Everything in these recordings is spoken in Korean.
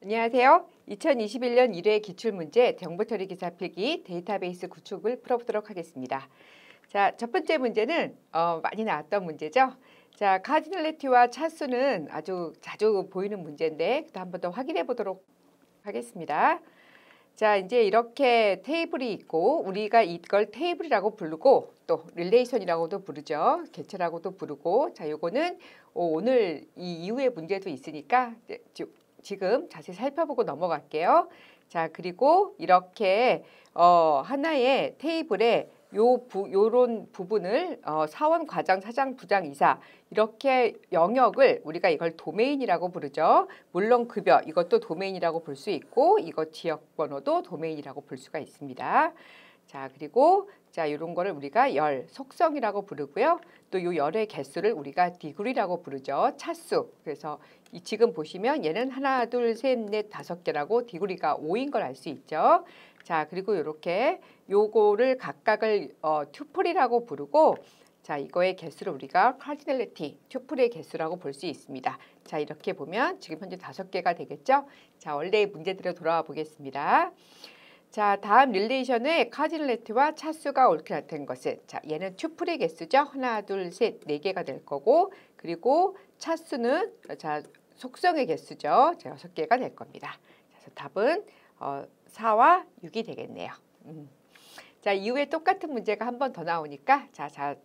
안녕하세요. 2021년 1회 기출문제 정보처리 기사 필기 데이터베이스 구축을 풀어보도록 하겠습니다. 자, 첫 번째 문제는 많이 나왔던 문제죠. 자, 카디널리티와 차수는 아주 자주 보이는 문제인데 한 번 더 확인해 보도록 하겠습니다. 자, 이제 이렇게 테이블이 있고 우리가 이걸 테이블이라고 부르고 또 릴레이션이라고도 부르죠. 개체라고도 부르고 자, 요거는 오늘 이 이후의 문제도 있으니까 지금 자세히 살펴보고 넘어갈게요. 자, 그리고 이렇게 하나의 테이블에 요런 부분을 사원, 과장, 사장, 부장, 이사 이렇게 영역을 우리가 이걸 도메인이라고 부르죠. 물론 급여 이것도 도메인이라고 볼 수 있고 이거 지역 번호도 도메인이라고 볼 수가 있습니다. 자, 그리고 자, 이런 거를 우리가 열, 속성이라고 부르고요. 또 요 열의 개수를 우리가 디그리라고 부르죠. 차수. 그래서 지금 보시면 얘는 하나, 둘, 셋, 넷, 다섯 개라고 디그리가 5인 걸 알 수 있죠. 자, 그리고 이렇게 요거를 각각을 튜플이라고 부르고 자, 이거의 개수를 우리가 카디널리티, 튜플의 개수라고 볼 수 있습니다. 자, 이렇게 보면 지금 현재 5개가 되겠죠. 자, 원래의 문제대로 돌아와 보겠습니다. 자, 다음 릴레이션의 카디널리티와 차수가 옳게 나타낸 것은 자, 얘는 튜플의 개수죠. 하나, 둘, 셋, 4개가 될 거고 그리고 차수는 자, 속성의 개수죠. 자, 6개가 될 겁니다. 그래서 답은 4와 6이 되겠네요. 자, 이후에 똑같은 문제가 한 번 더 나오니까 자,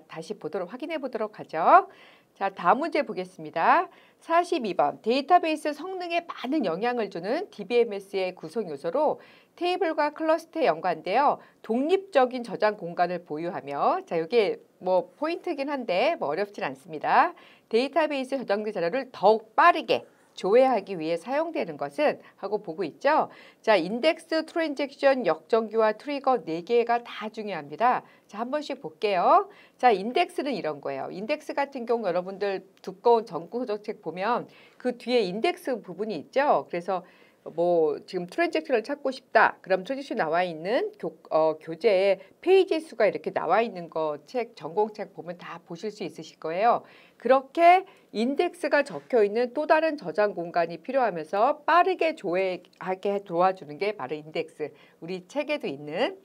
다시 확인해 보도록 하죠. 자, 다음 문제 보겠습니다. 42번 데이터베이스 성능에 많은 영향을 주는 DBMS의 구성 요소로 테이블과 클러스터에 연관되어 독립적인 저장 공간을 보유하며 자, 이게 뭐 포인트긴 한데 뭐 어렵진 않습니다. 데이터베이스 저장된 자료를 더욱 빠르게 조회하기 위해 사용되는 것은 하고 보고 있죠. 자, 인덱스, 트랜잭션, 역정규와 트리거 4개가 다 중요합니다. 자, 한 번씩 볼게요. 자, 인덱스는 이런 거예요. 인덱스 같은 경우 여러분들 두꺼운 전구 소적책 보면 그 뒤에 인덱스 부분이 있죠. 그래서 뭐 지금 트랜잭션을 찾고 싶다. 그럼 트랜잭션 나와 있는 교재에 페이지 수가 이렇게 나와 있는 거 전공책 보면 다 보실 수 있으실 거예요. 그렇게 인덱스가 적혀 있는 또 다른 저장 공간이 필요하면서 빠르게 조회하게 도와주는 게 바로 인덱스. 우리 책에도 있는.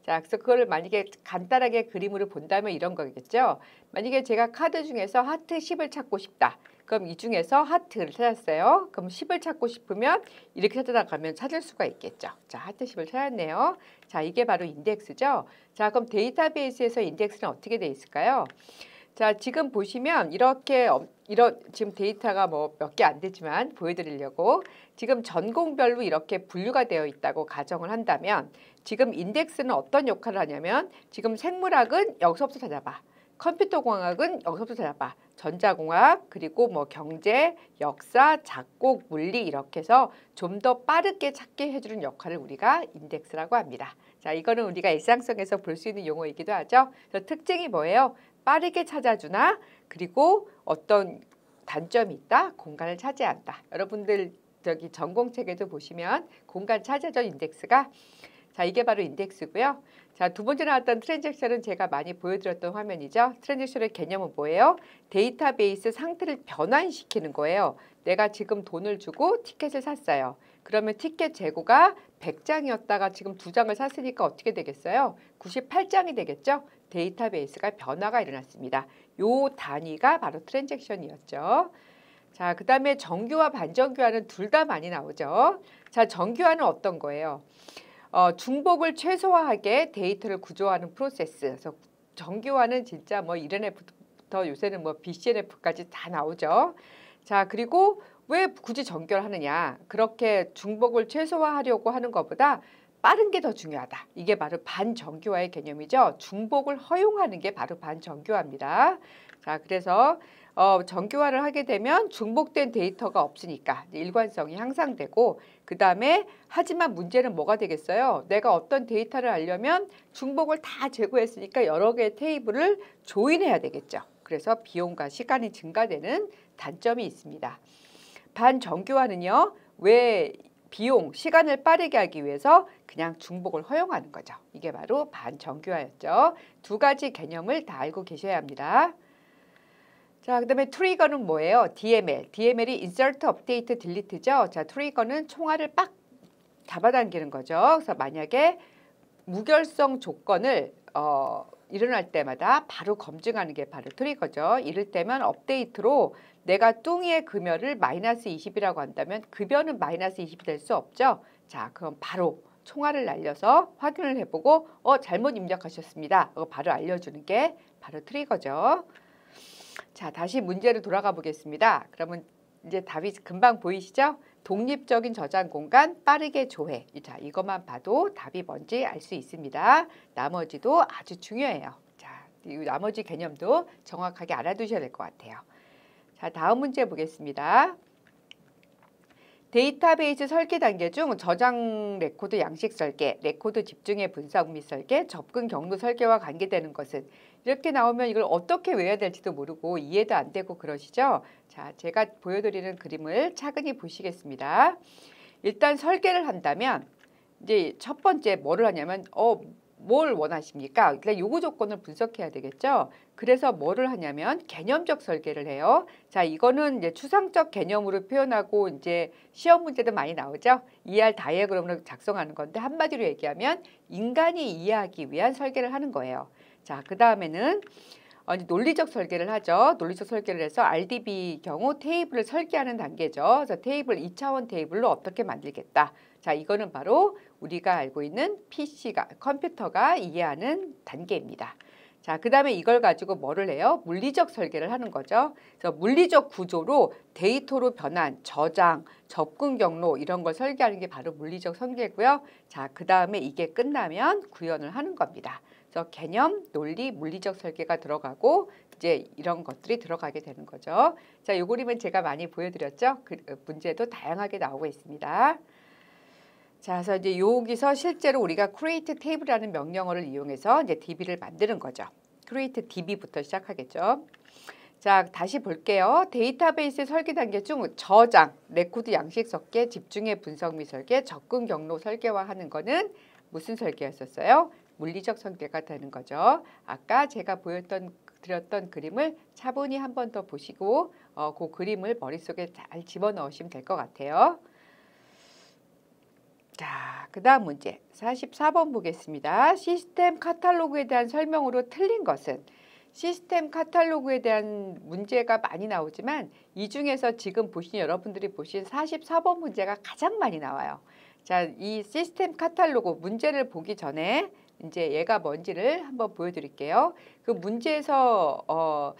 자, 그래서 그걸 만약에 간단하게 그림으로 본다면 이런 거겠죠. 만약에 제가 카드 중에서 하트 10을 찾고 싶다. 그럼 이 중에서 하트를 찾았어요. 그럼 10을 찾고 싶으면 이렇게 찾아나가면 찾을 수가 있겠죠. 자, 하트 10을 찾았네요. 자, 이게 바로 인덱스죠. 자, 그럼 데이터베이스에서 인덱스는 어떻게 돼 있을까요? 자, 지금 보시면 이렇게 지금 데이터가 뭐 몇 개 안 되지만 보여드리려고 지금 전공별로 이렇게 분류가 되어 있다고 가정을 한다면 지금 인덱스는 어떤 역할을 하냐면 지금 생물학은 여기서부터 찾아봐. 컴퓨터공학은 여기서부터 찾아봐. 전자공학 그리고 뭐 경제, 역사, 작곡, 물리 이렇게 해서 좀 더 빠르게 찾게 해주는 역할을 우리가 인덱스라고 합니다. 자, 이거는 우리가 일상성에서 볼 수 있는 용어이기도 하죠. 그래서 특징이 뭐예요? 빠르게 찾아주나 그리고 어떤 단점이 있다. 공간을 차지한다. 여러분들 저기 전공책에도 보시면 공간 차지죠. 인덱스가. 자, 이게 바로 인덱스고요. 자, 두 번째 나왔던 트랜잭션은 제가 많이 보여드렸던 화면이죠. 트랜잭션의 개념은 뭐예요? 데이터베이스 상태를 변환시키는 거예요. 내가 지금 돈을 주고 티켓을 샀어요. 그러면 티켓 재고가 100장이었다가 지금 2장을 샀으니까 어떻게 되겠어요? 98장이 되겠죠? 데이터베이스가 변화가 일어났습니다. 요 단위가 바로 트랜잭션이었죠. 자, 그 다음에 정규화, 반정규화는 둘 다 많이 나오죠. 자, 정규화는 어떤 거예요? 중복을 최소화하게 데이터를 구조하는 프로세스. 그래서 정규화는 진짜 뭐 1NF부터 요새는 뭐 BCNF까지 다 나오죠. 자, 그리고 왜 굳이 정규화를 하느냐? 그렇게 중복을 최소화하려고 하는 것보다 빠른 게 더 중요하다. 이게 바로 반정규화의 개념이죠. 중복을 허용하는 게 바로 반정규화입니다. 자, 그래서 정규화를 하게 되면 중복된 데이터가 없으니까 일관성이 향상되고 그 다음에 하지만 문제는 뭐가 되겠어요? 내가 어떤 데이터를 알려면 중복을 다 제거했으니까 여러 개의 테이블을 조인해야 되겠죠. 그래서 비용과 시간이 증가되는 단점이 있습니다. 반정규화는요. 왜 비용, 시간을 빠르게 하기 위해서 그냥 중복을 허용하는 거죠. 이게 바로 반정규화였죠. 두 가지 개념을 다 알고 계셔야 합니다. 자, 그다음에 트리거는 뭐예요? DML. DML이 Insert, Update, Delete죠. 자, 트리거는 총알을 빡 잡아당기는 거죠. 그래서 만약에 무결성 조건을 일어날 때마다 바로 검증하는 게 바로 트리거죠. 이를테면 업데이트로 내가 뚱이의 급여를 마이너스 20이라고 한다면 급여는 마이너스 20이 될 수 없죠. 자, 그럼 바로 총알을 날려서 확인을 해보고 잘못 입력하셨습니다. 바로 알려주는 게 바로 트리거죠. 자, 다시 문제로 돌아가 보겠습니다. 그러면 이제 답이 금방 보이시죠? 독립적인 저장 공간, 빠르게 조회. 자, 이것만 봐도 답이 뭔지 알 수 있습니다. 나머지도 아주 중요해요. 자, 이 나머지 개념도 정확하게 알아두셔야 될 것 같아요. 자, 다음 문제 보겠습니다. 데이터베이스 설계 단계 중 저장 레코드 양식 설계, 레코드 집중의 분석 및 설계, 접근 경로 설계와 관계되는 것은 이렇게 나오면 이걸 어떻게 외워야 될지도 모르고 이해도 안 되고 그러시죠? 자, 제가 보여드리는 그림을 차근히 보시겠습니다. 일단 설계를 한다면 이제 첫 번째 뭐를 하냐면 뭘 원하십니까? 일단 요구 조건을 분석해야 되겠죠. 그래서 뭐를 하냐면 개념적 설계를 해요. 자, 이거는 이제 추상적 개념으로 표현하고 이제 시험 문제도 많이 나오죠. ER 다이어그램을 작성하는 건데 한마디로 얘기하면 인간이 이해하기 위한 설계를 하는 거예요. 자, 그 다음에는 논리적 설계를 하죠. 논리적 설계를 해서 RDB 경우 테이블을 설계하는 단계죠. 그래서 테이블 2차원 테이블로 어떻게 만들겠다. 자, 이거는 바로 우리가 알고 있는 PC가 컴퓨터가 이해하는 단계입니다. 자, 그 다음에 이걸 가지고 뭐를 해요? 물리적 설계를 하는 거죠. 그래서 물리적 구조로 데이터로 변환, 저장, 접근 경로 이런 걸 설계하는 게 바로 물리적 설계고요. 자, 그 다음에 이게 끝나면 구현을 하는 겁니다. 그래서 개념, 논리, 물리적 설계가 들어가고 이제 이런 것들이 들어가게 되는 거죠. 자, 요 그림은 제가 많이 보여드렸죠. 그 문제도 다양하게 나오고 있습니다. 자, 그래서 이제 여기서 실제로 우리가 create table이라는 명령어를 이용해서 이제 DB를 만드는 거죠. create DB부터 시작하겠죠. 자, 다시 볼게요. 데이터베이스 설계 단계 중 저장, 레코드 양식 설계, 집중의 분석 및 설계, 접근 경로 설계화하는 거는 무슨 설계였었어요? 물리적 설계가 되는 거죠. 아까 제가 드렸던 그림을 차분히 한 번 더 보시고 그 그림을 머릿속에 잘 집어넣으시면 될 것 같아요. 자, 그 다음 문제 44번 보겠습니다. 시스템 카탈로그에 대한 설명으로 틀린 것은? 시스템 카탈로그에 대한 문제가 많이 나오지만 이 중에서 지금 여러분들이 보신 44번 문제가 가장 많이 나와요. 자, 이 시스템 카탈로그 문제를 보기 전에 이제 얘가 뭔지를 한번 보여드릴게요. 그 문제에서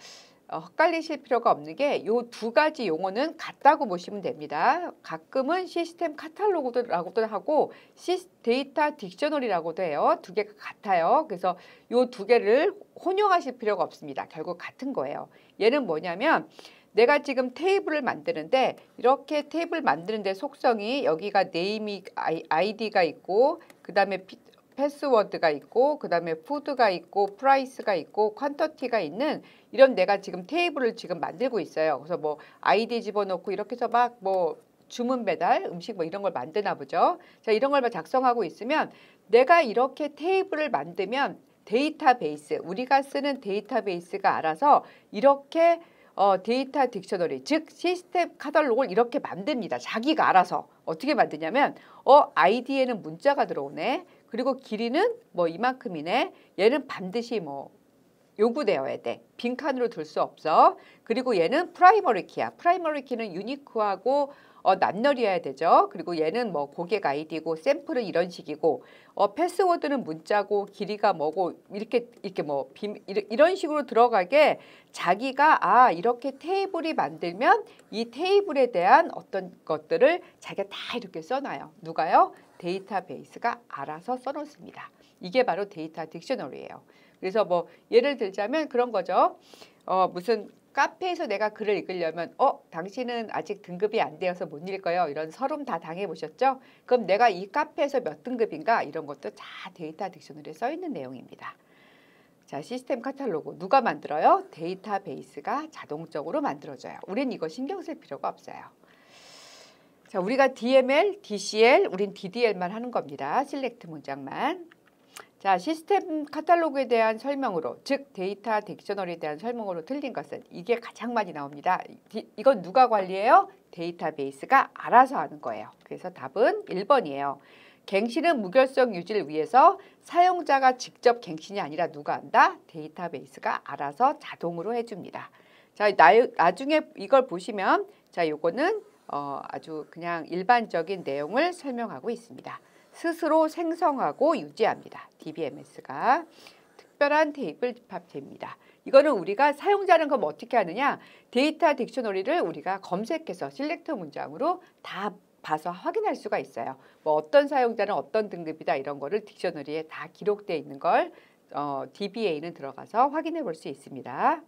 헷갈리실 필요가 없는 게 요 두 가지 용어는 같다고 보시면 됩니다. 가끔은 시스템 카탈로그라고도 하고 데이터 딕셔너리라고도 해요. 두 개가 같아요. 그래서 요 두 개를 혼용하실 필요가 없습니다. 결국 같은 거예요. 얘는 뭐냐면 내가 지금 테이블을 만드는데 이렇게 테이블 만드는데 속성이 여기가 네임이 아이디가 있고 그 다음에 패스워드가 있고 그 다음에 푸드가 있고 프라이스가 있고 퀀터티가 있는 이런 내가 지금 테이블을 지금 만들고 있어요. 그래서 뭐 아이디 집어넣고 이렇게 해서 막 뭐 주문 배달 음식 뭐 이런 걸 만드나 보죠. 자, 이런 걸 작성하고 있으면 내가 이렇게 테이블을 만들면 데이터베이스 우리가 쓰는 데이터베이스가 알아서 이렇게 데이터 딕셔너리 즉 시스템 카탈로그를 이렇게 만듭니다. 자기가 알아서 어떻게 만드냐면 아이디에는 문자가 들어오네. 그리고 길이는 뭐 이만큼이네. 얘는 반드시 뭐 요구되어야 돼. 빈칸으로 둘 수 없어. 그리고 얘는 프라이머리 키야. 프라이머리 키는 유니크하고 낱널이어야 되죠. 그리고 얘는 뭐 고객 아이디고 샘플은 이런 식이고 패스워드는 문자고 길이가 뭐고 이렇게 뭐 이런 식으로 들어가게 자기가 이렇게 테이블이 만들면 이 테이블에 대한 어떤 것들을 자기가 다 이렇게 써놔요. 누가요? 데이터베이스가 알아서 써놓습니다. 이게 바로 데이터 딕셔너리예요. 그래서 뭐 예를 들자면 그런 거죠. 무슨 카페에서 내가 글을 읽으려면 당신은 아직 등급이 안 되어서 못 읽어요. 이런 서름 다 당해보셨죠? 그럼 내가 이 카페에서 몇 등급인가 이런 것도 다 데이터 딕셔너리에 써 있는 내용입니다. 자, 시스템 카탈로그 누가 만들어요? 데이터베이스가 자동적으로 만들어져요. 우린 이거 신경 쓸 필요가 없어요. 자, 우리가 DML, DCL, 우린 DDL만 하는 겁니다. 셀렉트 문장만. 자, 시스템 카탈로그에 대한 설명으로, 즉 데이터 딕셔너리에 대한 설명으로 틀린 것은 이게 가장 많이 나옵니다. 이건 누가 관리해요? 데이터베이스가 알아서 하는 거예요. 그래서 답은 1번이에요. 갱신은 무결성 유지를 위해서 사용자가 직접 갱신이 아니라 누가 한다? 데이터베이스가 알아서 자동으로 해줍니다. 자, 나중에 이걸 보시면 자, 요거는 아주 그냥 일반적인 내용을 설명하고 있습니다. 스스로 생성하고 유지합니다. DBMS가 특별한 테이블 집합체입니다. 이거는 우리가 사용자는 그럼 어떻게 하느냐? 데이터 딕셔너리를 우리가 검색해서 셀렉터 문장으로 다 봐서 확인할 수가 있어요. 뭐 어떤 사용자는 어떤 등급이다 이런 거를 딕셔너리에 다 기록되어 있는 걸 DBA는 들어가서 확인해 볼 수 있습니다.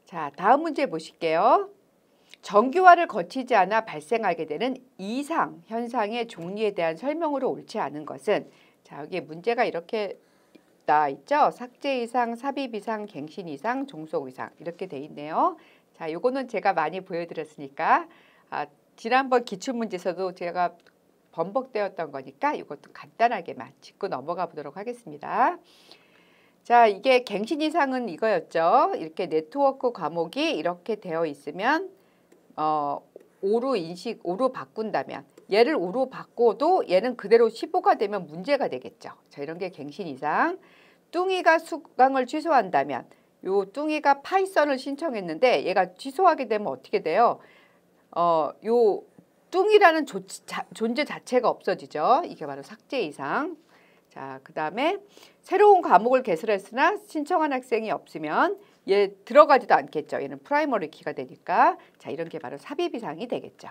자, 다음 문제 보실게요. 정규화를 거치지 않아 발생하게 되는 이상 현상의 종류에 대한 설명으로 옳지 않은 것은 자, 여기에 문제가 이렇게 나와 있죠. 삭제 이상, 삽입 이상, 갱신 이상, 종속 이상 이렇게 돼 있네요. 자, 요거는 제가 많이 보여드렸으니까 지난번 기출문제에서도 제가 번복되었던 거니까 이것도 간단하게만 짚고 넘어가 보도록 하겠습니다. 자, 이게 갱신 이상은 이거였죠. 이렇게 네트워크 과목이 이렇게 되어 있으면 오로 바꾼다면 얘를 오로 바꿔도 얘는 그대로 15가 되면 문제가 되겠죠. 자, 이런 게 갱신 이상. 뚱이가 수강을 취소한다면 요 뚱이가 파이썬을 신청했는데 얘가 취소하게 되면 어떻게 돼요? 요 뚱이라는 존재 자체가 없어지죠. 이게 바로 삭제 이상. 자, 그 다음에 새로운 과목을 개설했으나 신청한 학생이 없으면 얘 들어가지도 않겠죠. 얘는 프라이머리 키가 되니까. 자, 이런 게 바로 삽입 이상이 되겠죠.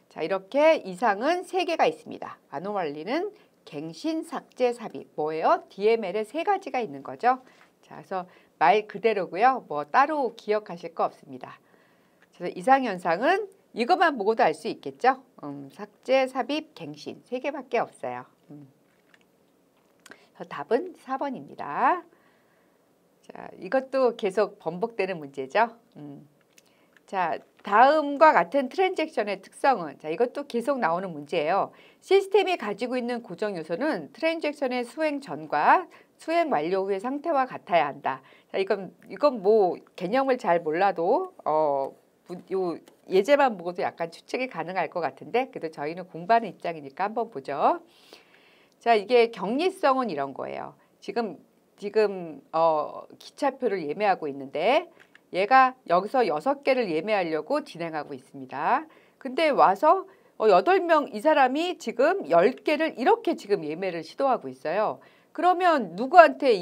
자, 이렇게 이상은 3개가 있습니다. 아노말리는 갱신, 삭제, 삽입. 뭐예요? DML에 3가지가 있는 거죠. 자, 그래서 말 그대로고요. 뭐 따로 기억하실 거 없습니다. 그래서 이상현상은 이것만 보고도 알 수 있겠죠. 삭제, 삽입, 갱신 3개밖에 없어요. 답은 4번입니다. 자, 이것도 계속 번복되는 문제죠. 자, 다음과 같은 트랜잭션의 특성은 자, 이것도 계속 나오는 문제예요. 시스템이 가지고 있는 고정 요소는 트랜잭션의 수행 전과 수행 완료 후의 상태와 같아야 한다. 자, 이건 뭐 개념을 잘 몰라도 요 예제만 보고도 약간 추측이 가능할 것 같은데 그래도 저희는 공부하는 입장이니까 한번 보죠. 자, 이게 격리성은 이런 거예요. 지금 기차표를 예매하고 있는데 얘가 여기서 6개를 예매하려고 진행하고 있습니다. 근데 와서 8명 이 사람이 지금 10개를 이렇게 지금 예매를 시도하고 있어요. 그러면 누구한테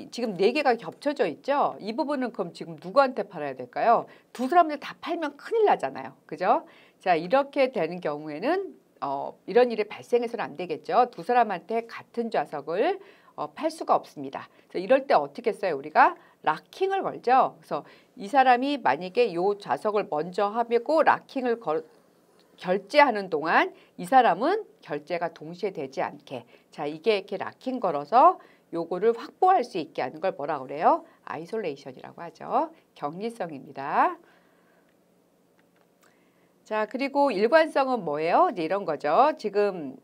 지금 4개가 겹쳐져 있죠? 이 부분은 그럼 지금 누구한테 팔아야 될까요? 두 사람들 다 팔면 큰일 나잖아요. 그죠? 자, 이렇게 되는 경우에는 이런 일이 발생해서는 안 되겠죠. 두 사람한테 같은 좌석을 팔 수가 없습니다. 그래서 이럴 때 어떻게 써요? 우리가 락킹을 걸죠. 그래서 이 사람이 만약에 이 좌석을 먼저 하고 락킹을 결제하는 동안 이 사람은 결제가 동시에 되지 않게 자, 이게 이렇게 락킹 걸어서 요거를 확보할 수 있게 하는 걸 뭐라 그래요? 아이솔레이션이라고 하죠. 격리성입니다. 자, 그리고 일관성은 뭐예요? 이제 이런 거죠. 지금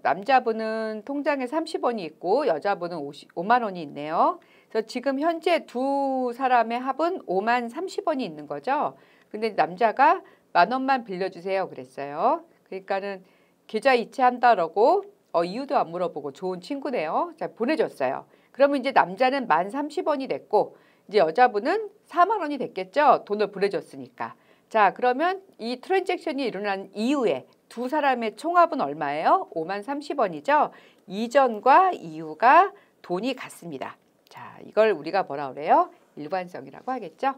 남자분은 통장에 30원이 있고 여자분은 5만 원이 있네요. 그래서 지금 현재 두 사람의 합은 5만 30원이 있는 거죠. 근데 남자가 10,000원만 빌려주세요 그랬어요. 그러니까는 계좌 이체한다라고 이유도 안 물어보고 좋은 친구네요. 자, 보내줬어요. 그러면 이제 남자는 1030원이 됐고 이제 여자분은 4만 원이 됐겠죠. 돈을 보내줬으니까. 자, 그러면 이 트랜잭션이 일어난 이후에 두 사람의 총합은 얼마예요? 5만 30원이죠. 이전과 이후가 돈이 같습니다. 자, 이걸 우리가 뭐라 그래요? 일관성이라고 하겠죠.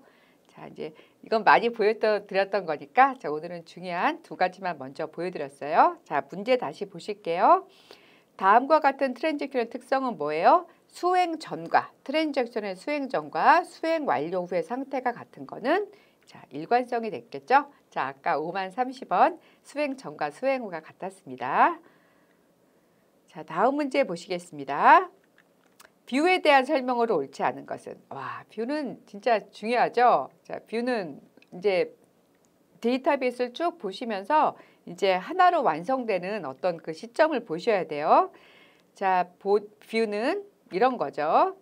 자, 이제 이건 많이 보여드렸던 거니까 자, 오늘은 중요한 2가지만 먼저 보여드렸어요. 자, 문제 다시 보실게요. 다음과 같은 트랜잭션의 특성은 뭐예요? 수행 전과 트랜잭션의 수행 전과 수행 완료 후의 상태가 같은 거는 자, 일관성이 됐겠죠? 자, 아까 5만 30원 수행 전과 수행 후가 같았습니다. 자, 다음 문제 보시겠습니다. 뷰에 대한 설명으로 옳지 않은 것은 와, 뷰는 진짜 중요하죠. 자, 뷰는 이제 데이터베이스를 쭉 보시면서 이제 하나로 완성되는 어떤 그 시점을 보셔야 돼요. 자, 뷰는 이런 거죠.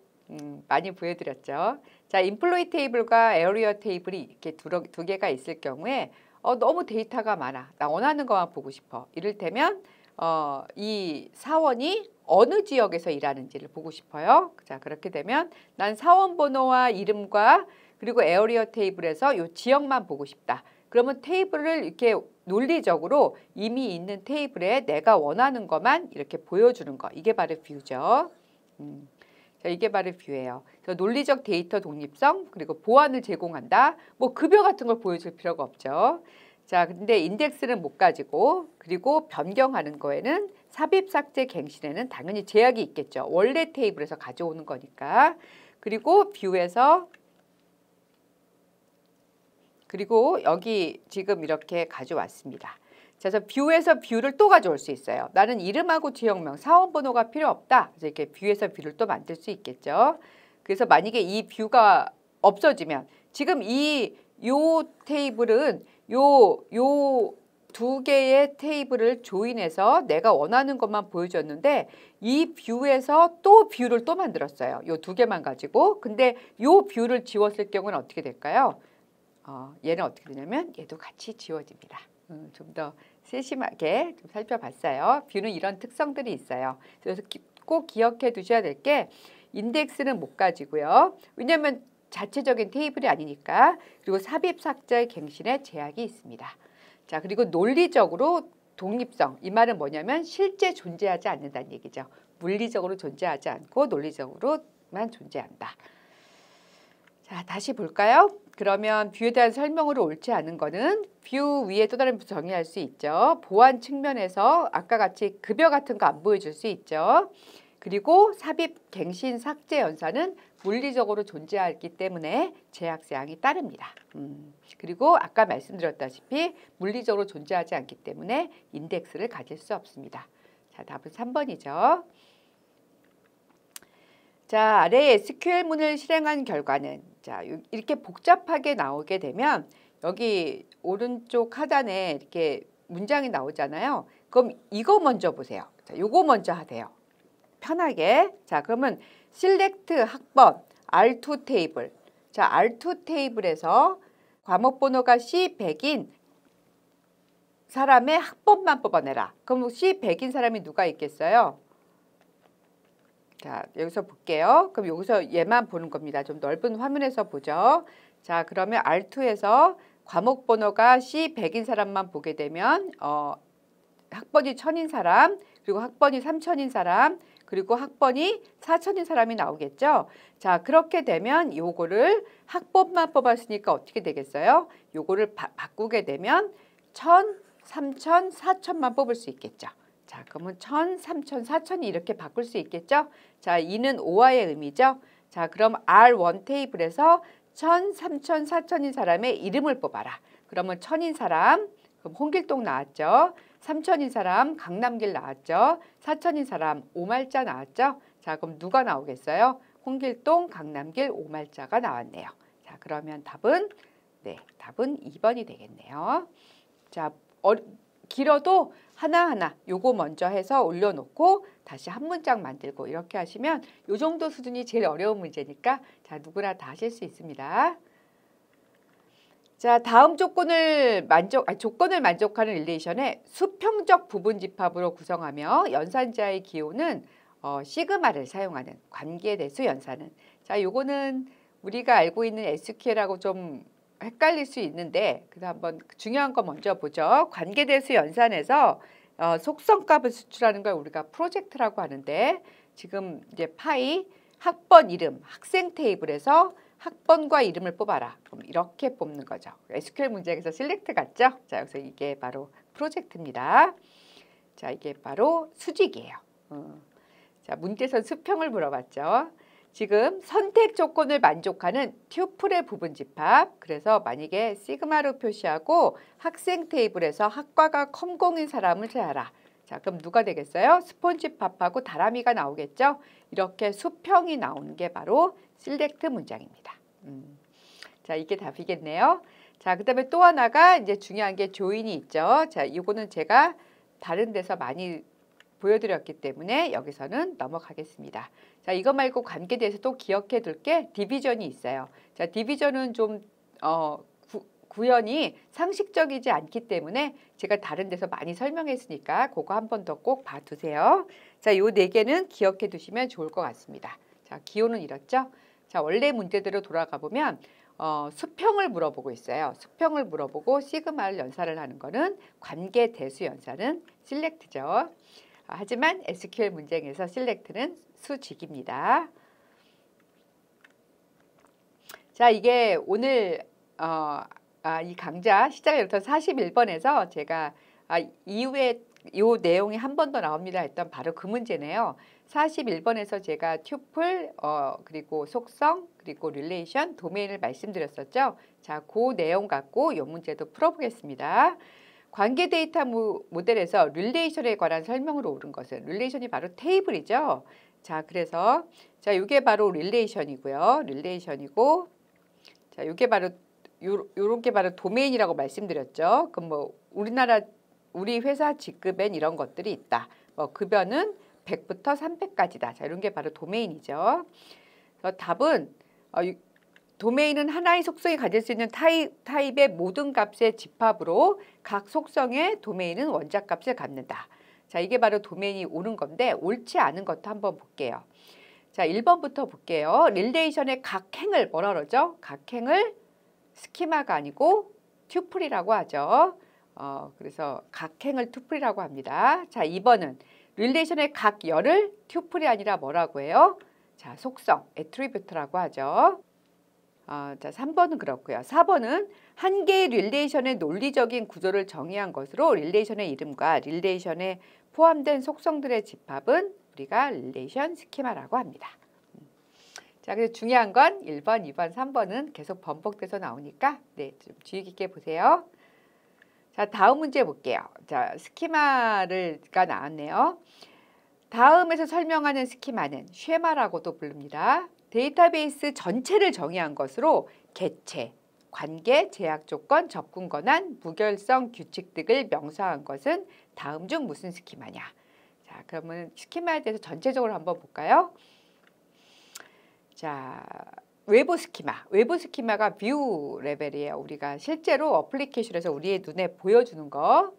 많이 보여드렸죠. 자, 인플로이 테이블과 에어리어 테이블이 이렇게 두 개가 있을 경우에 너무 데이터가 많아. 나 원하는 것만 보고 싶어. 이를테면 이 사원이 어느 지역에서 일하는지를 보고 싶어요. 자, 그렇게 되면 난 사원 번호와 이름과 그리고 에어리어 테이블에서 이 지역만 보고 싶다. 그러면 테이블을 이렇게 논리적으로 이미 있는 테이블에 내가 원하는 것만 이렇게 보여주는 거. 이게 바로 뷰죠. 자, 이게 바로 뷰예요. 그래서 논리적 데이터 독립성 그리고 보안을 제공한다. 뭐 급여 같은 걸 보여줄 필요가 없죠. 자, 근데 인덱스는 못 가지고 그리고 변경하는 거에는 삽입 삭제 갱신에는 당연히 제약이 있겠죠. 원래 테이블에서 가져오는 거니까. 그리고 뷰에서 그리고 여기 지금 이렇게 가져왔습니다. 자, 그래서 뷰에서 뷰를 또 가져올 수 있어요. 나는 이름하고 지역명, 사원번호가 필요 없다. 그래서 이렇게 뷰에서 뷰를 또 만들 수 있겠죠. 그래서 만약에 이 뷰가 없어지면 지금 요 테이블은 요 두 개의 테이블을 조인해서 내가 원하는 것만 보여줬는데 이 뷰에서 또 뷰를 또 만들었어요. 요 두 개만 가지고. 근데 요 뷰를 지웠을 경우는 어떻게 될까요? 얘는 어떻게 되냐면 얘도 같이 지워집니다. 좀 더 세심하게 좀 살펴봤어요. 뷰는 이런 특성들이 있어요. 그래서 꼭 기억해 두셔야 될 게 인덱스는 못 가지고요. 왜냐하면 자체적인 테이블이 아니니까. 그리고 삽입 삭제 갱신에 제약이 있습니다. 자, 그리고 논리적으로 독립성. 이 말은 뭐냐면 실제 존재하지 않는다는 얘기죠. 물리적으로 존재하지 않고 논리적으로만 존재한다. 자, 다시 볼까요? 그러면 뷰에 대한 설명으로 옳지 않은 거는 뷰 위에 또 다른 뷰 정의할 수 있죠. 보안 측면에서 아까 같이 급여 같은 거 안 보여줄 수 있죠. 그리고 삽입 갱신 삭제 연산은 물리적으로 존재하기 때문에 제약사항이 따릅니다. 그리고 아까 말씀드렸다시피 물리적으로 존재하지 않기 때문에 인덱스를 가질 수 없습니다. 자, 답은 3번이죠. 자, 아래에 SQL문을 실행한 결과는 자, 이렇게 복잡하게 나오게 되면 여기 오른쪽 하단에 이렇게 문장이 나오잖아요. 그럼 이거 먼저 보세요. 자, 요거 먼저 하세요. 편하게. 자, 그러면 select 학번 R2 테이블. 자, R2 테이블에서 과목 번호가 C100인 사람의 학번만 뽑아내라. 그럼 C100인 사람이 누가 있겠어요? 자, 여기서 볼게요. 그럼 여기서 얘만 보는 겁니다. 좀 넓은 화면에서 보죠. 자, 그러면 R2에서 과목 번호가 C100인 사람만 보게 되면 학번이 1000인 사람, 그리고 학번이 3000인 사람, 그리고 학번이 4000인 사람이 나오겠죠. 자, 그렇게 되면 요거를 학번만 뽑았으니까 어떻게 되겠어요? 요거를 바꾸게 되면 1000, 3000, 4000만 뽑을 수 있겠죠. 자, 그러면 1000, 3000, 4000이 이렇게 바꿀 수 있겠죠? 자, 이는 5화의 의미죠. 자, 그럼 R1 테이블에서 1000, 3000, 4000인 사람의 이름을 뽑아라. 그러면 1000인 사람, 그럼 홍길동 나왔죠. 3000인 사람, 강남길 나왔죠. 4000인 사람, 오말자 나왔죠. 자, 그럼 누가 나오겠어요? 홍길동, 강남길, 오말자가 나왔네요. 자, 그러면 답은 2번이 되겠네요. 자, 길어도 하나하나 요거 먼저 해서 올려놓고 다시 한 문장 만들고 이렇게 하시면 요 정도 수준이 제일 어려운 문제니까 자, 누구나 다 하실 수 있습니다. 자, 다음 조건을 만족하는 릴레이션의 수평적 부분 집합으로 구성하며 연산자의 기호는 시그마를 사용하는 관계대수 연산은. 자, 요거는 우리가 알고 있는 SQL하고 좀 헷갈릴 수 있는데 그래서 한번 중요한 거 먼저 보죠. 관계대수 연산에서 속성값을 수출하는 걸 우리가 프로젝트라고 하는데 지금 이제 파이 학번 이름 학생 테이블에서 학번과 이름을 뽑아라. 그럼 이렇게 뽑는 거죠. SQL 문제에서 셀렉트 같죠? 자, 여기서 이게 바로 프로젝트입니다. 자, 이게 바로 수직이에요. 자, 문제에서 수평을 물어봤죠. 지금 선택 조건을 만족하는 튜플의 부분 집합. 그래서 만약에 시그마로 표시하고 학생 테이블에서 학과가 컴공인 사람을 찾아라. 자, 그럼 누가 되겠어요? 스폰지밥하고 다람이가 나오겠죠? 이렇게 수평이 나오는 게 바로 select 문장입니다. 자, 이게 답이겠네요. 자, 그다음에 또 하나가 이제 중요한 게 조인이 있죠. 자, 이거는 제가 다른 데서 많이 보여드렸기 때문에 여기서는 넘어가겠습니다. 자, 이거 말고 관계에 대해서 또 기억해 둘 게 디비전이 있어요. 자, 디비전은 좀 구현이 상식적이지 않기 때문에 제가 다른 데서 많이 설명했으니까 그거 한 번 더 꼭 봐두세요. 자, 요 네 개는 기억해 두시면 좋을 것 같습니다. 자, 기호는 이렇죠? 자, 원래 문제대로 돌아가 보면 수평을 물어보고 있어요. 수평을 물어보고 시그마를 연산을 하는 거는 관계 대수 연산은 실렉트죠. 하지만 SQL 문제에서 실렉트는 수직입니다. 자, 이게 오늘 이 강좌 시작부터 41번에서 제가 이후에 이 내용이 한 번 더 나옵니다 했던 바로 그 문제네요. 41번에서 제가 튜플 그리고 속성 그리고 릴레이션 도메인을 말씀드렸었죠. 자, 그 내용 갖고 이 문제도 풀어보겠습니다. 관계 데이터 모델에서 릴레이션에 관한 설명으로 옳은 것은 릴레이션이 바로 테이블이죠. 자, 그래서 자, 이게 바로 릴레이션이고요. 릴레이션이고 자, 이게 바로 요렇게 바로 도메인이라고 말씀드렸죠. 그럼 뭐 우리 회사 직급엔 이런 것들이 있다. 뭐 급여는 100부터 300까지다. 자, 이런 게 바로 도메인이죠. 답은 도메인은 하나의 속성이 가질 수 있는 타입의 모든 값의 집합으로 각 속성의 도메인은 원자값을 갖는다. 자, 이게 바로 도메인이 옳은 건데 옳지 않은 것도 한번 볼게요. 자, 1번부터 볼게요. 릴레이션의 각 행을 뭐라 그러죠? 각 행을 스키마가 아니고 튜플이라고 하죠. 그래서 각 행을 튜플이라고 합니다. 자, 2번은 릴레이션의 각 열을 튜플이 아니라 뭐라고 해요? 자, 속성, 애트리뷰트라고 하죠. 자, 3번은 그렇고요. 4번은 한 개의 릴레이션의 논리적인 구조를 정의한 것으로 릴레이션의 이름과 릴레이션에 포함된 속성들의 집합은 우리가 릴레이션 스키마라고 합니다. 자, 그래서 중요한 건 1번, 2번, 3번은 계속 반복돼서 나오니까 네, 좀 주의 깊게 보세요. 자, 다음 문제 볼게요. 자, 스키마가 나왔네요. 다음에서 설명하는 스키마는 쉐마라고도 부릅니다. 데이터베이스 전체를 정의한 것으로 개체, 관계, 제약 조건, 접근 권한, 무결성, 규칙 등을 명사한 것은 다음 중 무슨 스키마냐? 자, 그러면 스키마에 대해서 전체적으로 한번 볼까요? 자, 외부 스키마. 외부 스키마가 뷰 레벨이에요. 우리가 실제로 어플리케이션에서 우리의 눈에 보여주는 거.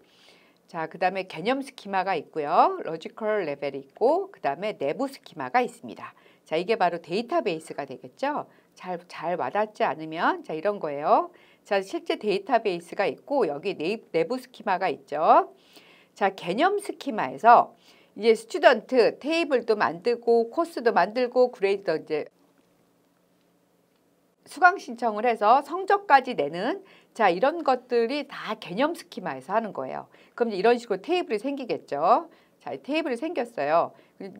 자, 그 다음에 개념 스키마가 있고요. 로지컬 레벨이 있고 그 다음에 내부 스키마가 있습니다. 자, 이게 바로 데이터베이스가 되겠죠. 잘 와닿지 않으면 자, 이런 거예요. 자, 실제 데이터베이스가 있고 여기 내부 스키마가 있죠. 자, 개념 스키마에서 이제 스튜던트 테이블도 만들고 코스도 만들고 그레이드도 이제 수강 신청을 해서 성적까지 내는 자, 이런 것들이 다 개념 스키마에서 하는 거예요. 그럼 이런 식으로 테이블이 생기겠죠. 자, 테이블이 생겼어요.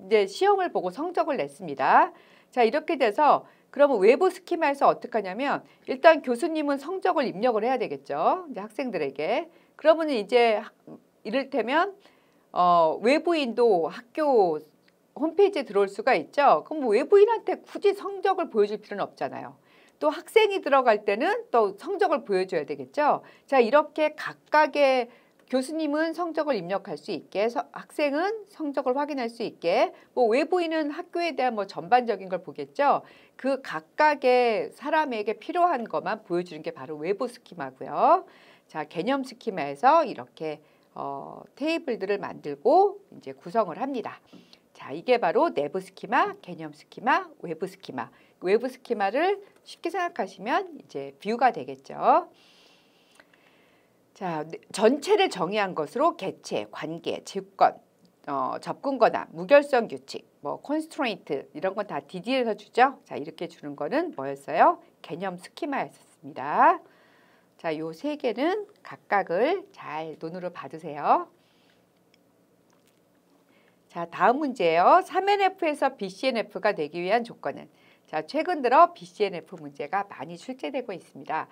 이제 시험을 보고 성적을 냈습니다. 자, 이렇게 돼서 그러면 외부 스키마에서 어떻게 하냐면 일단 교수님은 성적을 입력을 해야 되겠죠. 이제 학생들에게. 그러면 이제 이를테면 외부인도 학교 홈페이지에 들어올 수가 있죠. 그럼 외부인한테 굳이 성적을 보여줄 필요는 없잖아요. 또 학생이 들어갈 때는 또 성적을 보여줘야 되겠죠. 자, 이렇게 각각의 교수님은 성적을 입력할 수 있게, 학생은 성적을 확인할 수 있게, 뭐 외부인은 학교에 대한 뭐 전반적인 걸 보겠죠. 그 각각의 사람에게 필요한 것만 보여주는 게 바로 외부 스키마고요. 자, 개념 스키마에서 이렇게 테이블들을 만들고 이제 구성을 합니다. 자, 이게 바로 내부 스키마, 개념 스키마, 외부 스키마. 외부 스키마를 쉽게 생각하시면 이제 뷰가 되겠죠. 자, 전체를 정의한 것으로 개체, 관계, 직권, 접근 권한, 무결성 규칙, 뭐 constraint 이런 건 다 DD에서 주죠. 자, 이렇게 주는 거는 뭐였어요? 개념 스키마였습니다. 자, 요 세 개는 각각을 잘 눈으로 봐두세요. 자, 다음 문제예요. 3NF에서 BCNF가 되기 위한 조건은? 자, 최근 들어 BCNF 문제가 많이 출제되고 있습니다.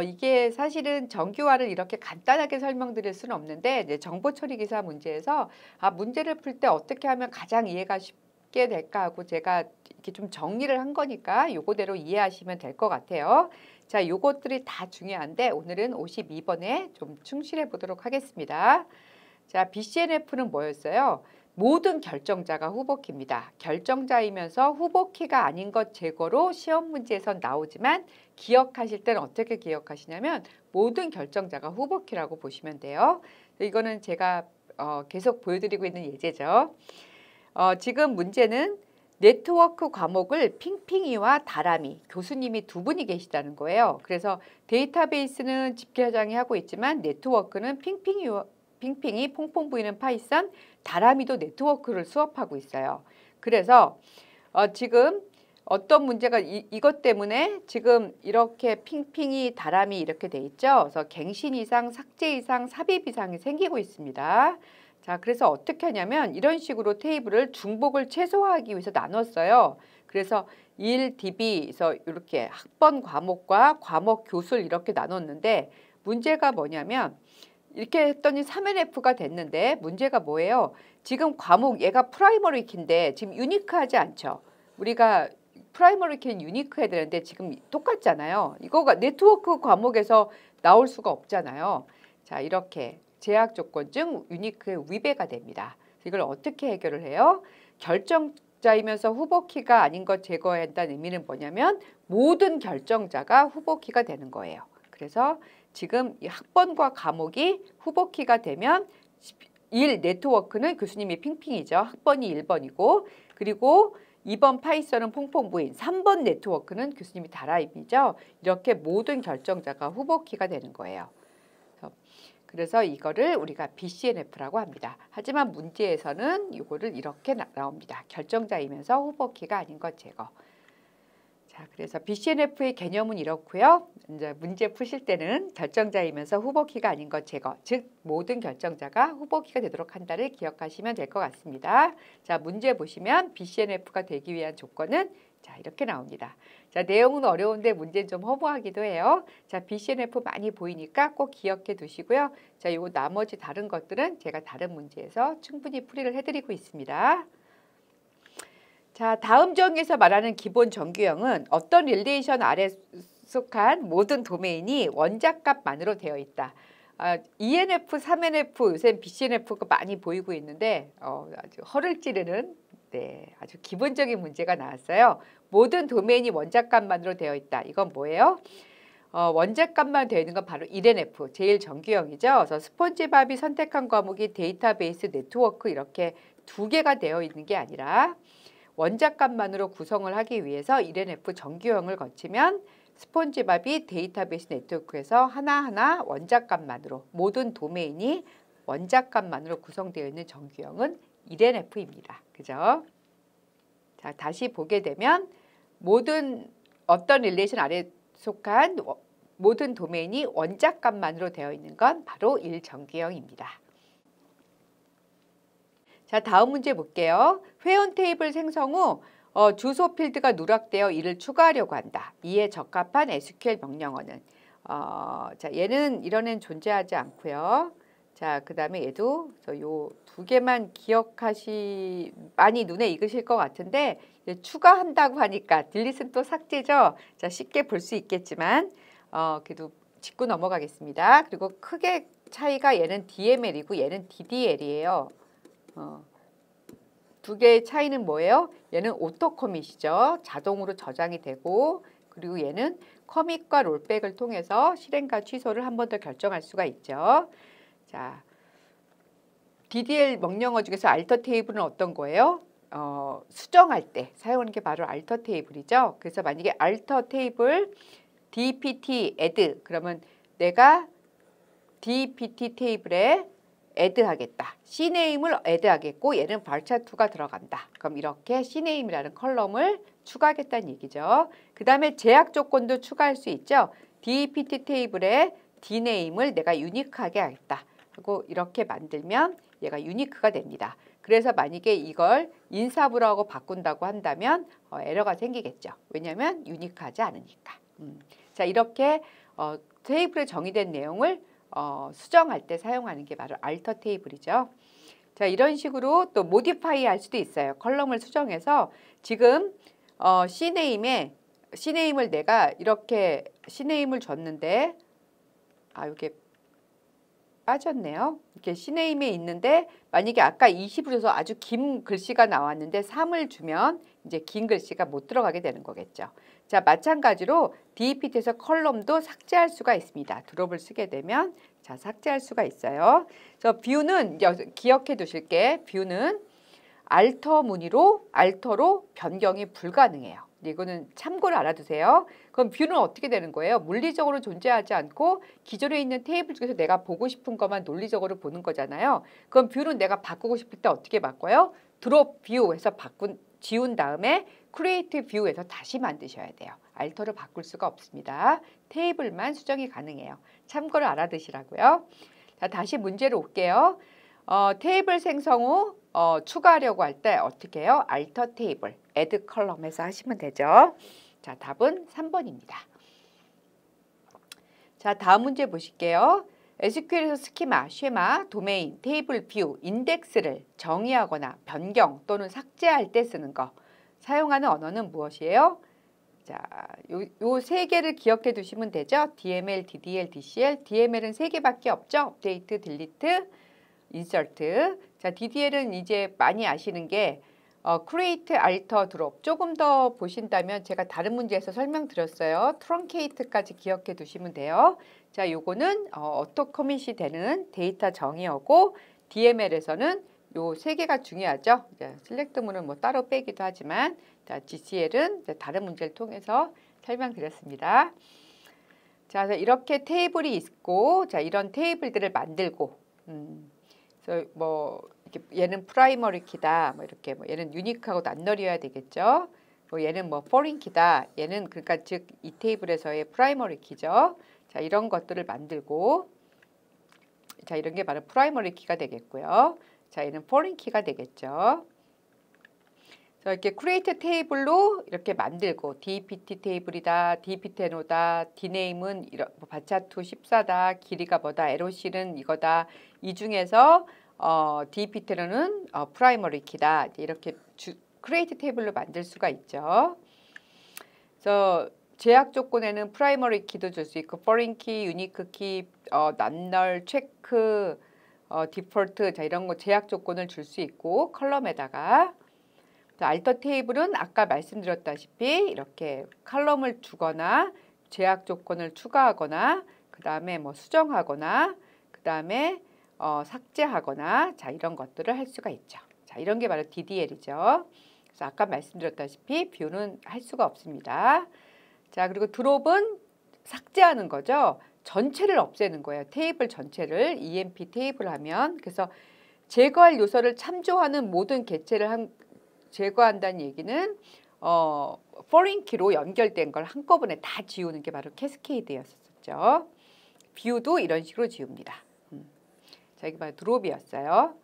이게 사실은 정규화를 이렇게 간단하게 설명드릴 수는 없는데 이제 정보처리기사 문제에서 문제를 풀 때 어떻게 하면 가장 이해가 쉽게 될까 하고 제가 이렇게 좀 정리를 한 거니까 요거대로 이해하시면 될 것 같아요. 자, 요것들이 다 중요한데 오늘은 52번에 좀 충실해 보도록 하겠습니다. 자, BCNF는 뭐였어요? 모든 결정자가 후보키입니다. 결정자이면서 후보키가 아닌 것 제거로 시험 문제에선 나오지만 기억하실 때는 어떻게 기억하시냐면 모든 결정자가 후보키라고 보시면 돼요. 이거는 제가 계속 보여드리고 있는 예제죠. 지금 문제는 네트워크 과목을 핑핑이와 다람이 교수님이 두 분이 계시다는 거예요. 그래서 데이터베이스는 집계장이 하고 있지만 네트워크는 핑핑이 퐁퐁 부이는 파이썬, 다람이도 네트워크를 수업하고 있어요. 그래서 지금 어떤 문제가 이것 때문에 지금 이렇게 핑핑이 다람이 이렇게 돼 있죠. 그래서 갱신 이상, 삭제 이상, 삽입 이상이 생기고 있습니다. 자, 그래서 어떻게 하냐면 이런 식으로 테이블을 중복을 최소화하기 위해서 나눴어요. 그래서 1DB에서 이렇게 학번 과목과 과목 교수를 이렇게 나눴는데 문제가 뭐냐면 이렇게 했더니 3NF가 됐는데 문제가 뭐예요? 지금 과목 얘가 프라이머리 키인데 지금 유니크하지 않죠. 우리가 프라이머리 키는 유니크해야 되는데 지금 똑같잖아요. 이거가 네트워크 과목에서 나올 수가 없잖아요. 자, 이렇게 제약 조건 중 유니크의 위배가 됩니다. 이걸 어떻게 해결을 해요? 결정자이면서 후보키가 아닌 것 제거해야 한다는 의미는 뭐냐면 모든 결정자가 후보키가 되는 거예요. 그래서 지금 이 학번과 과목이 후보키가 되면 1 네트워크는 교수님이 핑핑이죠. 학번이 1번이고 그리고 2번 파이썬은 퐁퐁부인, 3번 네트워크는 교수님이 다라임이죠. 이렇게 모든 결정자가 후보키가 되는 거예요. 그래서 이거를 우리가 BCNF라고 합니다. 하지만 문제에서는 이거를 이렇게 나옵니다. 결정자이면서 후보키가 아닌 것 제거. 자, 그래서 BCNF의 개념은 이렇고요. 이제 문제 푸실 때는 결정자이면서 후보키가 아닌 것 제거, 즉 모든 결정자가 후보키가 되도록 한다를 기억하시면 될 것 같습니다. 자, 문제 보시면 BCNF가 되기 위한 조건은 자, 이렇게 나옵니다. 자, 내용은 어려운데 문제는 좀 허무하기도 해요. 자, BCNF 많이 보이니까 꼭 기억해 두시고요. 자, 요거 나머지 다른 것들은 제가 다른 문제에서 충분히 풀이를 해드리고 있습니다. 자, 다음 정의에서 말하는 기본 정규형은 어떤 릴레이션 아래 속한 모든 도메인이 원자값만으로 되어 있다. ENF, 3NF, 요새 BCNF가 많이 보이고 있는데 아주 허를 찌르는 아주 기본적인 문제가 나왔어요. 모든 도메인이 원자값만으로 되어 있다. 이건 뭐예요? 원자값만 되어 있는 건 바로 1NF, 제일 정규형이죠. 그래서 스폰지밥이 선택한 과목이 데이터베이스, 네트워크 이렇게 두 개가 되어 있는 게 아니라 원자값만으로 구성을 하기 위해서 1NF 정규형을 거치면 스폰지밥이 데이터베이스 네트워크에서 하나하나 원자값만으로 모든 도메인이 원자값만으로 구성되어 있는 정규형은 1NF입니다. 그죠? 자, 다시 보게 되면 모든 어떤 릴레이션 아래 속한 모든 도메인이 원자값만으로 되어 있는 건 바로 1정규형입니다. 자, 다음 문제 볼게요. 회원 테이블 생성 후 주소 필드가 누락되어 이를 추가하려고 한다. 이에 적합한 SQL 명령어는 자, 얘는 이런 애는 존재하지 않고요. 자, 그 다음에 얘도 요 두 개만 많이 눈에 익으실 것 같은데 추가한다고 하니까 딜릿은 또 삭제죠. 자, 쉽게 볼 수 있겠지만 그래도 짚고 넘어가겠습니다. 그리고 크게 차이가 얘는 DML이고 얘는 DDL이에요. 두 개의 차이는 뭐예요? 얘는 오토 커밋이죠. 자동으로 저장이 되고 그리고 얘는 커밋과 롤백을 통해서 실행과 취소를 한 번 더 결정할 수가 있죠. 자, DDL 명령어 중에서 알터 테이블은 어떤 거예요? 수정할 때 사용하는 게 바로 알터 테이블이죠. 그래서 만약에 알터 테이블 dpt add 그러면 내가 dpt 테이블에 add 하겠다. cname을 add 하겠고 얘는 varchar2가 들어간다. 그럼 이렇게 cname이라는 컬럼을 추가하겠다는 얘기죠. 그 다음에 제약 조건도 추가할 수 있죠. dpt 테이블에 dname을 내가 유니크하게 하겠다. 하고 이렇게 만들면 얘가 유니크가 됩니다. 그래서 만약에 이걸 인사부라고 바꾼다고 한다면 에러가 생기겠죠. 왜냐하면 유니크하지 않으니까. 자, 이렇게 테이블에 정의된 내용을 수정할 때 사용하는 게 바로 알터 테이블이죠. 자, 이런 식으로 또 모디파이 할 수도 있어요. 컬럼을 수정해서 지금 cname을 내가 이렇게 cname을 줬는데 이게 빠졌네요. 이렇게 시네임에 있는데 만약에 아까 20을 줘서 아주 긴 글씨가 나왔는데 3을 주면 이제 긴 글씨가 못 들어가게 되는 거겠죠. 자, 마찬가지로 DEPT에서 컬럼도 삭제할 수가 있습니다. 드롭을 쓰게 되면 자, 삭제할 수가 있어요. 그래서 뷰는 기억해 두실게. 뷰는 알터 무늬로 알터로 변경이 불가능해요. 이거는 참고를 알아두세요. 그럼 뷰는 어떻게 되는 거예요? 물리적으로 존재하지 않고 기존에 있는 테이블 중에서 내가 보고 싶은 것만 논리적으로 보는 거잖아요. 그럼 뷰는 내가 바꾸고 싶을 때 어떻게 바꿔요? 드롭 뷰 해서 지운 다음에 크리에이트 뷰에서 다시 만드셔야 돼요. 알터를 바꿀 수가 없습니다. 테이블만 수정이 가능해요. 참고를 알아두시라고요. 자, 다시 문제로 올게요. 테이블 생성 후 추가하려고 할 때 어떻게 해요? 알터 테이블, add column에서 하시면 되죠. 자, 답은 3번입니다. 자, 다음 문제 보실게요. SQL에서 스키마, 쉐마, 도메인, 테이블 뷰, 인덱스를 정의하거나 변경 또는 삭제할 때 쓰는 거. 사용하는 언어는 무엇이에요? 자, 요 세 개를 기억해 두시면 되죠. DML, DDL, DCL. DML은 세 개밖에 없죠. 업데이트, 딜리트, 인서트. 자, DDL은 이제 많이 아시는 게 create, alter, drop. 조금 더 보신다면 제가 다른 문제에서 설명드렸어요. truncate까지 기억해 두시면 돼요. 자, 요거는 auto commit이 되는 데이터 정의어고 DML에서는 요 세 개가 중요하죠. 셀렉트문은 뭐 따로 빼기도 하지만 자, GCL은 다른 문제를 통해서 설명드렸습니다. 자, 이렇게 테이블이 있고 자, 이런 테이블들을 만들고 그래서 뭐 이렇게 얘는 프라이머리 키다. 뭐 이렇게 뭐 얘는 유니크하고 낱널이어야 되겠죠. 뭐 얘는 뭐 포린 키다. 얘는 그러니까 즉 이 테이블에서의 프라이머리 키죠. 자, 이런 것들을 만들고 자, 이런 게 바로 프라이머리 키가 되겠고요. 자, 얘는 포린 키가 되겠죠. 그래서 이렇게 create 테이블로 이렇게 만들고 DEPT 테이블이다, DEPT NO다, DName은 뭐 바차투 14다, 길이가 뭐다, LOC는 이거다. 이 중에서 DEPT는 프라이머리 키다. 이렇게 create 테이블로 만들 수가 있죠. 그래서 제약 조건에는 프라이머리 키도 줄 수 있고 foreign 키, 유니크 키, 낱널, 체크, 디폴트 자 이런 거 제약 조건을 줄 수 있고 컬럼에다가 알터 테이블은 아까 말씀드렸다시피 이렇게 컬럼을 주거나 제약 조건을 추가하거나 그 다음에 뭐 수정하거나 그 다음에 삭제하거나 자 이런 것들을 할 수가 있죠. 자 이런 게 바로 DDL이죠. 그래서 아까 말씀드렸다시피 뷰는 할 수가 없습니다. 자 그리고 드롭은 삭제하는 거죠. 전체를 없애는 거예요. 테이블 전체를 EMP 테이블 하면 그래서 제거할 요소를 참조하는 모든 객체를 제거한다는 얘기는 foreign 키로 연결된 걸 한꺼번에 다 지우는 게 바로 캐스케이드였었죠. 뷰도 이런 식으로 지웁니다. 자 이게 바로 드롭이었어요.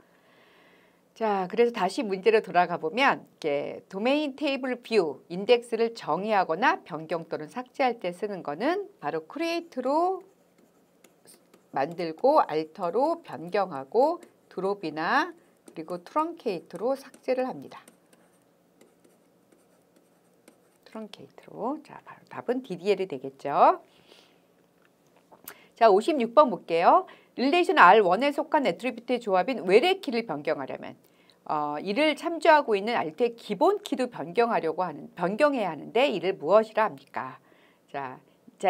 자 그래서 다시 문제로 돌아가 보면 이렇게 도메인 테이블 뷰 인덱스를 정의하거나 변경 또는 삭제할 때 쓰는 거는 바로 create로 만들고 알터로 변경하고 드롭이나 그리고 트렁케이트로 삭제를 합니다. 트렁케이트로. 자, 바로 답은 DDL이 되겠죠. 자, 56번 볼게요. 릴레이션 R1에 속한 애트리뷰트의 조합인 외래 키를 변경하려면 이를 참조하고 있는 알트의 기본 키도 변경해야 하는데 이를 무엇이라 합니까? 자,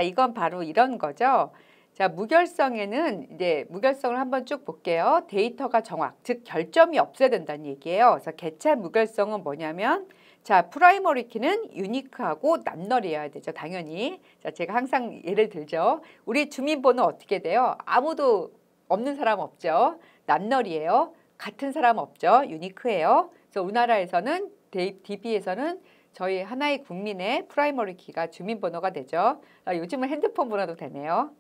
이건 바로 이런 거죠. 자, 무결성에는 이제 무결성을 한번 쭉 볼게요. 데이터가 정확, 즉 결점이 없어야 된다는 얘기예요. 그래서 개체 무결성은 뭐냐면 자, 프라이머리 키는 유니크하고 낱널이어야 되죠. 당연히. 자, 제가 항상 예를 들죠. 우리 주민번호 어떻게 돼요? 아무도 없는 사람 없죠. 낱널이에요. 같은 사람 없죠. 유니크해요. 그래서 우리나라에서는 DB에서는 저희 하나의 국민의 프라이머리 키가 주민번호가 되죠. 요즘은 핸드폰 번호도 되네요.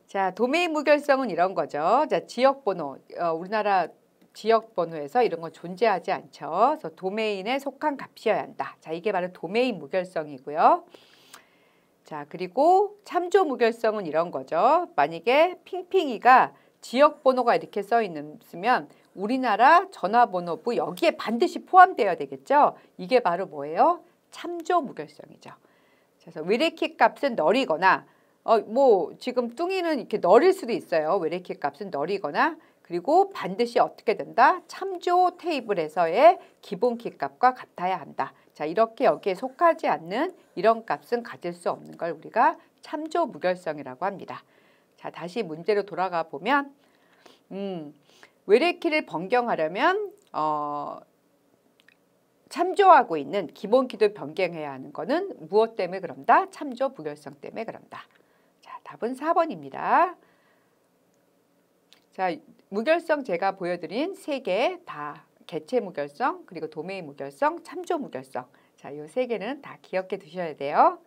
자, 도메인 무결성은 이런 거죠. 자, 지역번호, 우리나라 지역번호에서 이런 건 존재하지 않죠. 그래서 도메인에 속한 값이어야 한다. 자, 이게 바로 도메인 무결성이고요. 자, 그리고 참조 무결성은 이런 거죠. 만약에 핑핑이가 지역번호가 이렇게 써 있으면 우리나라 전화번호부 여기에 반드시 포함되어야 되겠죠. 이게 바로 뭐예요? 참조 무결성이죠. 그래서 외래키 값은 널이거나 뭐 지금 뚱이는 이렇게 너릴 수도 있어요. 외래키 값은 너리거나 그리고 반드시 어떻게 된다? 참조 테이블에서의 기본 키 값과 같아야 한다. 자, 이렇게 여기에 속하지 않는 이런 값은 가질 수 없는 걸 우리가 참조 무결성이라고 합니다. 자, 다시 문제로 돌아가 보면 외래키를 변경하려면 참조하고 있는 기본 키도 변경해야 하는 거는 무엇 때문에 그런다? 참조 무결성 때문에 그런다. 자, 답은 4번입니다. 자, 무결성 제가 보여드린 3개 다 개체 무결성, 그리고 도메인 무결성, 참조 무결성. 자, 이 3개는 다 기억해 두셔야 돼요.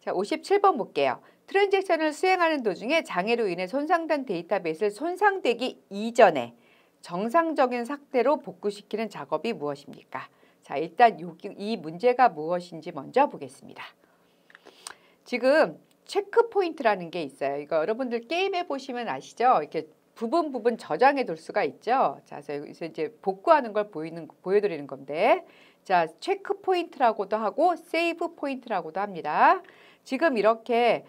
자, 57번 볼게요. 트랜잭션을 수행하는 도중에 장애로 인해 손상된 데이터베이스를 손상되기 이전에 정상적인 상태로 복구시키는 작업이 무엇입니까? 자, 일단 이 문제가 무엇인지 먼저 보겠습니다. 지금 체크 포인트라는 게 있어요. 이거 여러분들 게임해 보시면 아시죠? 이렇게 부분 저장해 둘 수가 있죠. 자, 그래서 이제 복구하는 걸 보여드리는 건데, 자, 체크 포인트라고도 하고 세이브 포인트라고도 합니다. 지금 이렇게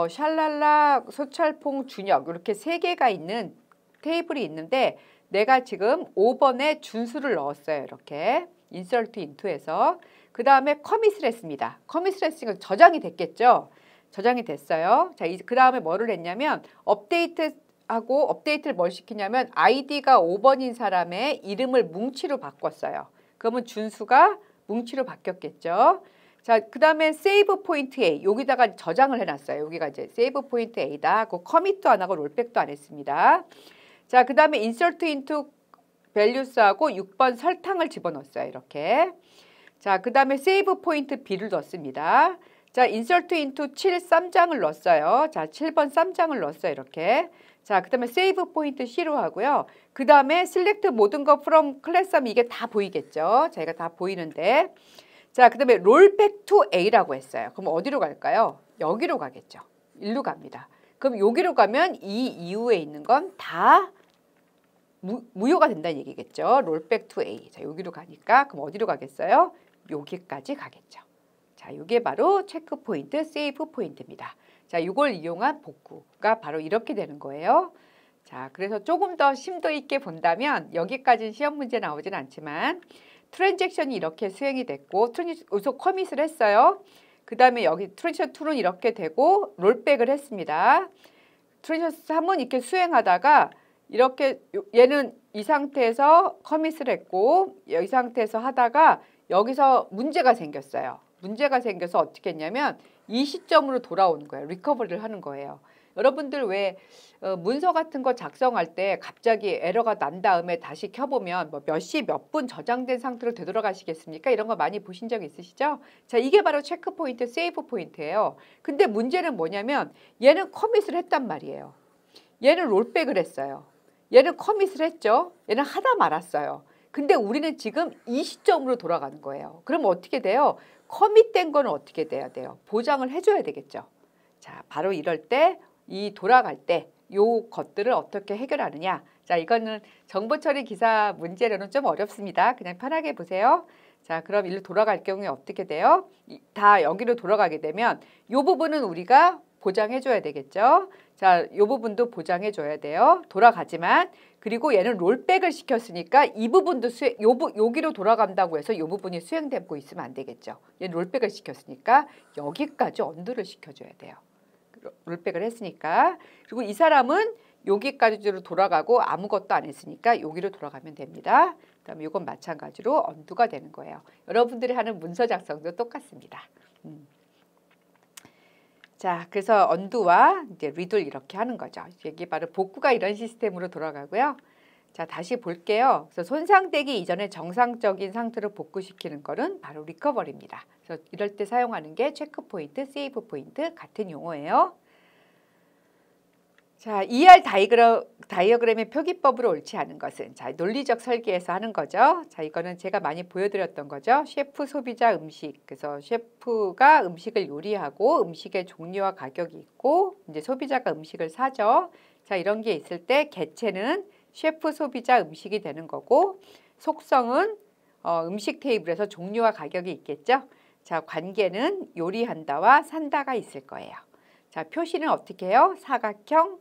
샬랄라, 소철퐁, 준혁 이렇게 3개가 있는 테이블이 있는데 내가 지금 5번에 준수를 넣었어요. 이렇게 insert into에서 그 다음에 커밋을 했습니다. 커밋을 했으니까 저장이 됐겠죠. 저장이 됐어요. 자, 그 다음에 뭐를 했냐면 업데이트를 뭘 시키냐면 아이디가 5번인 사람의 이름을 뭉치로 바꿨어요. 그러면 준수가 뭉치로 바뀌었겠죠. 자, 그 다음에 세이브 포인트 A 여기다가 저장을 해놨어요. 여기가 이제 세이브 포인트 A다. 그 커밋도 안 하고 롤백도 안 했습니다. 자, 그 다음에 insert into values하고 6번 설탕을 집어넣었어요. 이렇게. 자, 그 다음에 세이브 포인트 B를 넣었습니다. 자, insert into 7 쌈장을 넣었어요. 자, 7번 쌈장을 넣었어요. 이렇게. 자, 그 다음에 세이브 포인트 C로 하고요. 그 다음에 select 모든 거 from class 하면 이게 다 보이겠죠. 자, 이거 다 보이는데. 자, 그 다음에 rollback to A라고 했어요. 그럼 어디로 갈까요? 여기로 가겠죠. 일로 갑니다. 그럼 여기로 가면 이 이후에 있는 건 다 무효가 된다는 얘기겠죠. rollback to A. 자, 여기로 가니까 그럼 어디로 가겠어요? 여기까지 가겠죠. 자, 이게 바로 체크 포인트, 세이브 포인트입니다. 자, 이걸 이용한 복구가 바로 이렇게 되는 거예요. 자, 그래서 조금 더 심도 있게 본다면 여기까지는 시험 문제 나오진 않지만 트랜잭션이 이렇게 수행이 됐고 우선 커밋을 했어요. 그 다음에 여기 트랜잭션 2는 이렇게 되고 롤백을 했습니다. 트랜잭션 3은 이렇게 수행하다가 이렇게 얘는 이 상태에서 커밋을 했고 이 상태에서 하다가 여기서 문제가 생겼어요. 문제가 생겨서 어떻게 했냐면 이 시점으로 돌아오는 거예요. 리커버리를 하는 거예요. 여러분들 왜 문서 같은 거 작성할 때 갑자기 에러가 난 다음에 다시 켜보면 뭐 몇 시 몇 분 저장된 상태로 되돌아가시겠습니까? 이런 거 많이 보신 적 있으시죠? 자, 이게 바로 체크 포인트, 세이브 포인트예요. 근데 문제는 뭐냐면 얘는 커밋을 했단 말이에요. 얘는 롤백을 했어요. 얘는 커밋을 했죠. 얘는 하다 말았어요. 근데 우리는 지금 이 시점으로 돌아가는 거예요. 그럼 어떻게 돼요? 커밋된 거는 어떻게 돼야 돼요? 보장을 해줘야 되겠죠. 자, 바로 이럴 때 이 돌아갈 때 요 것들을 어떻게 해결하느냐. 자, 이거는 정보 처리 기사 문제로는 좀 어렵습니다. 그냥 편하게 보세요. 자, 그럼 일로 돌아갈 경우에 어떻게 돼요? 다 여기로 돌아가게 되면 요 부분은 우리가 보장해줘야 되겠죠. 자, 요 부분도 보장해줘야 돼요. 돌아가지만 그리고 얘는 롤백을 시켰으니까 이 부분도 여기로 돌아간다고 해서 요 부분이 수행되고 있으면 안 되겠죠. 얘는 롤백을 시켰으니까 여기까지 언두를 시켜줘야 돼요. 롤백을 했으니까. 그리고 이 사람은 여기까지로 돌아가고 아무것도 안 했으니까 여기로 돌아가면 됩니다. 그다음에 이건 마찬가지로 언두가 되는 거예요. 여러분들이 하는 문서 작성도 똑같습니다. 자, 그래서 언두와 이제 리돌 이렇게 하는 거죠. 이게 바로 복구가 이런 시스템으로 돌아가고요. 자, 다시 볼게요. 그래서 손상되기 이전에 정상적인 상태로 복구시키는 거는 바로 리커버리입니다. 그래서 이럴 때 사용하는 게 체크 포인트, 세이브 포인트 같은 용어예요. 자, ER 다이어그램의 표기법으로 옳지 않은 것은 자, 논리적 설계에서 하는 거죠. 자, 이거는 제가 많이 보여드렸던 거죠. 셰프, 소비자, 음식. 그래서 셰프가 음식을 요리하고 음식의 종류와 가격이 있고 이제 소비자가 음식을 사죠. 자, 이런 게 있을 때 개체는 셰프, 소비자, 음식이 되는 거고 속성은 음식 테이블에서 종류와 가격이 있겠죠. 자, 관계는 요리한다와 산다가 있을 거예요. 자, 표시는 어떻게 해요? 사각형,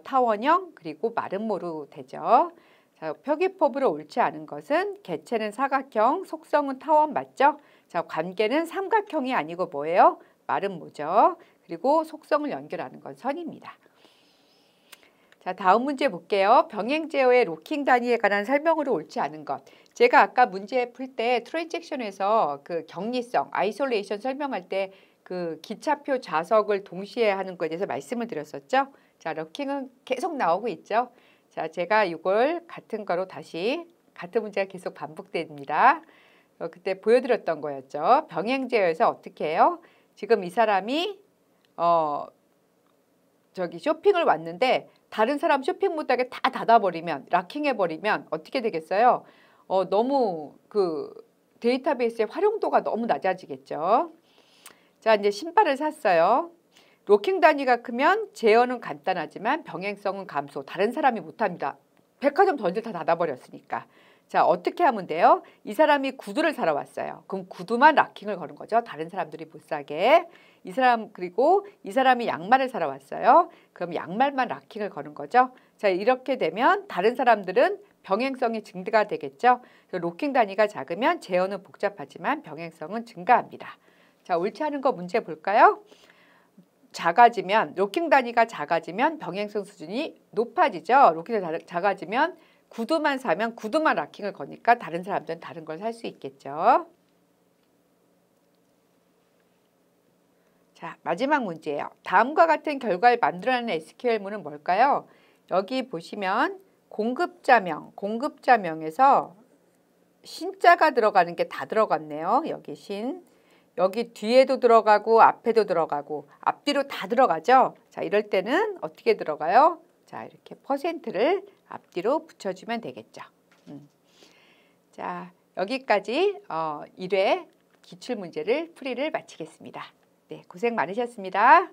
타원형, 그리고 마름모로 되죠. 자, 표기법으로 옳지 않은 것은 개체는 사각형, 속성은 타원 맞죠? 자, 관계는 삼각형이 아니고 뭐예요? 마름모죠. 그리고 속성을 연결하는 건 선입니다. 자, 다음 문제 볼게요. 병행 제어의 로킹 단위에 관한 설명으로 옳지 않은 것. 제가 아까 문제 풀 때 트랜잭션에서 그 격리성, 아이솔레이션 설명할 때 그 기차표 좌석을 동시에 하는 것에 대해서 말씀을 드렸었죠. 자, 로킹은 계속 나오고 있죠. 자, 제가 이걸 같은 거로 다시 같은 문제가 계속 반복됩니다. 그때 보여드렸던 거였죠. 병행 제어에서 어떻게 해요? 지금 이 사람이 저기 쇼핑을 왔는데 다른 사람 쇼핑 못하게 다 닫아버리면, 락킹해버리면 어떻게 되겠어요? 너무 그 데이터베이스의 활용도가 너무 낮아지겠죠. 자, 이제 신발을 샀어요. 로킹 단위가 크면 제어는 간단하지만 병행성은 감소. 다른 사람이 못합니다. 백화점 전체 다 닫아버렸으니까. 자, 어떻게 하면 돼요? 이 사람이 구두를 사러 왔어요. 그럼 구두만 락킹을 거는 거죠. 다른 사람들이 못 사게. 그리고 이 사람이 양말을 사러 왔어요. 그럼 양말만 락킹을 거는 거죠. 자, 이렇게 되면 다른 사람들은 병행성이 증가가 되겠죠. 로킹 단위가 작으면 제어는 복잡하지만 병행성은 증가합니다. 자, 옳지 않은 거 문제 볼까요? 로킹 단위가 작아지면 병행성 수준이 높아지죠. 로킹이 작아지면 구두만 사면 구두만 락킹을 거니까 다른 사람들은 다른 걸 살 수 있겠죠. 자, 마지막 문제예요. 다음과 같은 결과를 만들어내는 SQL문은 뭘까요? 여기 보시면 공급자명에서 신자가 들어가는 게 다 들어갔네요. 여기 신. 여기 뒤에도 들어가고 앞에도 들어가고 앞뒤로 다 들어가죠. 자, 이럴 때는 어떻게 들어가요? 자, 이렇게 %를 앞뒤로 붙여주면 되겠죠. 자, 여기까지 1회 기출문제를 풀이를 마치겠습니다. 네, 고생 많으셨습니다.